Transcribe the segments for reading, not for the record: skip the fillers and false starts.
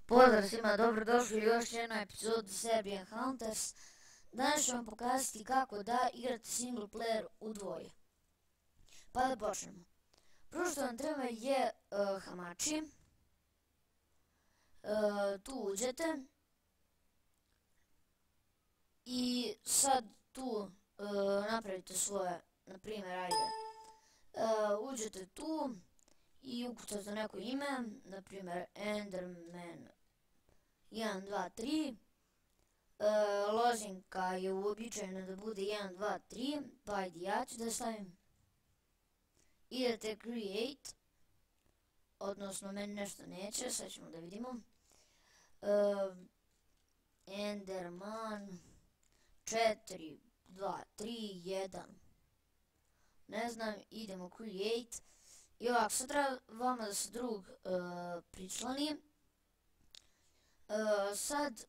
Pozdrav svima, dobrodošli u još jednu epizodu Serbian Hunters. Danas ću vam pokazati kako da igrate single player u dvoje. Pa da počnemo. Prvo što vam treba je hamači. Tu uđete. I sad tu napravite svoje, na primjer, ajde. Uđete tu i ukucate neko ime, na primjer Enderman 1, 2, 3. Lozinka je uobičajena da bude 1, 2, 3, pa ajde ja ću da stavim. Idete create, odnosno meni nešto neće, sad ćemo da vidimo. Enderman 4, 2, 3, 1. Ne znam, idemo create. I ovako, sad treba vama da se drug pričlani. Sad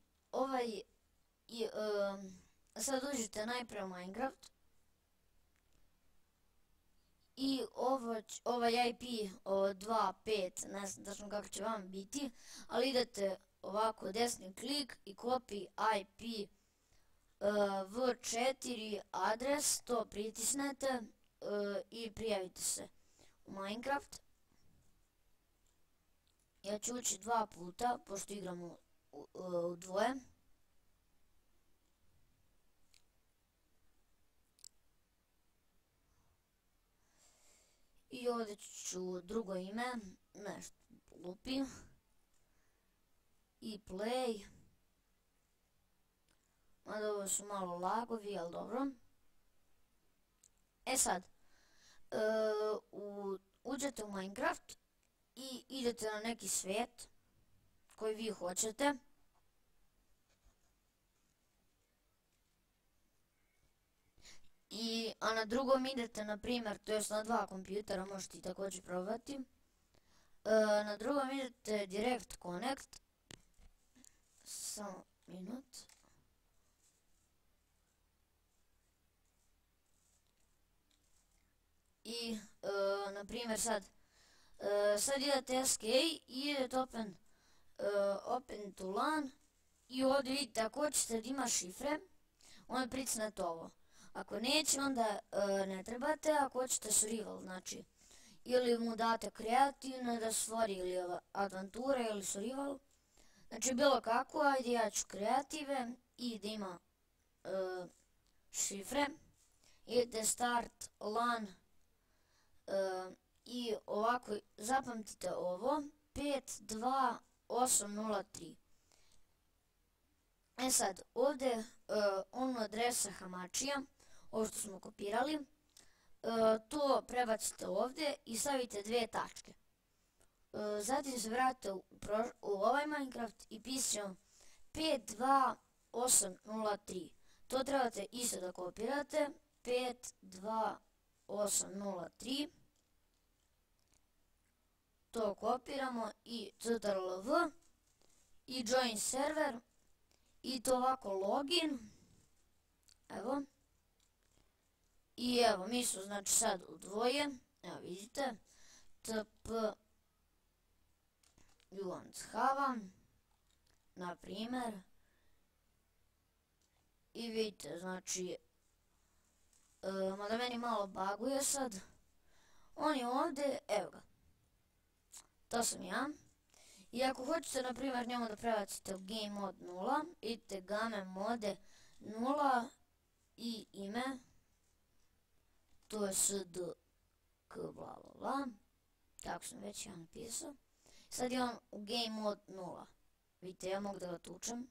sad uđite najprije u Minecraft. I ovaj IP 2.5, ne znam tačno kako će vam biti, ali idete ovako desni klik i copy IP v4 adres, to pritisnete i prijavite se u Minecraft. Ja ću ući 2 puta, pošto igramo u dvoje. I ovdje ću drugo ime, nešto lupim. I play. Mada ovo su malo lagovi, ali dobro. E sad, uđete u Minecraft i idete na neki svijet koji vi hoćete. A na drugom idete, na primjer, to jest na 2 kompjutera, možete i također probati. Na drugom idete direct connect. Samo minut. I, na primjer, sad idete SK i idete open to LAN i ovdje vidite ako hoćete da ima šifre, onda pritisnete ovo. Ako neće, onda ne trebate, ako hoćete survival, znači ili mu date kreativno da stvori ili adventure ili survival, znači bilo kako, ajde ja ću kreative i da ima šifre, idete start LAN i ovako zapamtite ovo 52803. E sad, ovdje onu adresa hamačija, ovo što smo kopirali, to prebacite ovdje i stavite 2 tačke. Zatim se vratite u ovaj Minecraft i pišemo 52803. To trebate isto da kopirate, 52803. To kopiramo i ctrl-v i join server i to ovako login. Evo. I evo, mi su znači sad u dvoje. Evo vidite. TP Juanshava, na primjer. I vidite, znači, mada meni malo baguje sad. On je ovdje, evo ga. To sam ja. I ako hoćete, na primjer, njemu da prebacite u game mod 0, idete game mode 0 i ime. To je SDK bla bla bla. Kako sam već ja napisao. Sad je on u game mod 0. Vidite, ja mogu da ga tučem.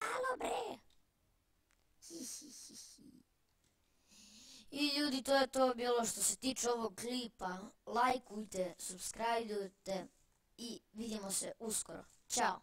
Alo bre! I ljudi, to je to bilo što se tiče ovog klipa. Lajkujte, subscribeujte i vidimo se uskoro. Ćao!